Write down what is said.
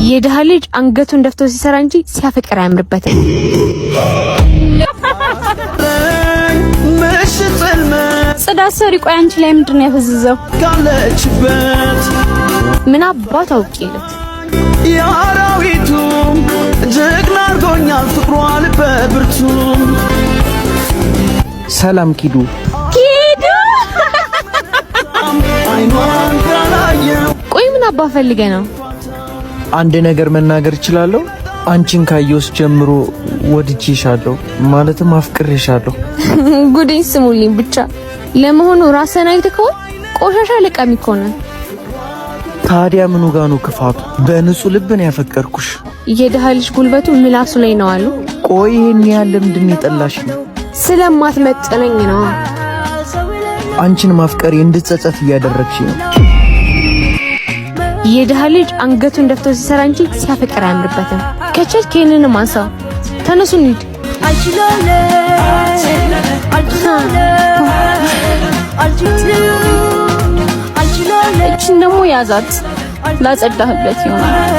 የድሃ ልጅ አንገቱን ደፍቶ ሲሰራ እንጂ ሲያፈቅር አያምርበትም። ጽዳት ሰሪ ቆይ አንቺ ላይ ምንድነው ያፈዘዘው? ምን አባት አውቂለት ያራዊቱ ጀግና አርጎኛል ፍቅሯ ልበብርቱ። ሰላም ኪዱ ቆይ ምን አባ ፈልገ ነው? አንድ ነገር መናገር እችላለሁ? አንቺን ካየሁስ ጀምሮ ወድጄሻለሁ፣ ማለትም አፍቅሬሻለሁ። ጉዴን ስሙልኝ ብቻ። ለመሆኑ ራስህን አይተከው? ቆሻሻ ለቃሚ እኮ ነህ። ታዲያ ምኑ ጋር ነው ክፋቱ? በንጹህ ልብ ነው ያፈቀርኩሽ። የድሃ ልጅ ጉልበቱ ምላሱ ላይ ነው አሉ። ቆይ ይሄን ያህል ለምንድን የጠላሽ ነው? ስለማትመጥነኝ ነው። አንቺን ማፍቀሬ እንድጸጸት እያደረግሽ ነው። የድሃ ልጅ አንገቱን ደፍቶ ሲሰራ እንጂ ሲያፈቅር አያምርበትም። ከቻልክ ይሄንን አንሳው። ተነሱ እንሂድ። እችን ደግሞ ያዛት ላጸዳህበት ይሆናል።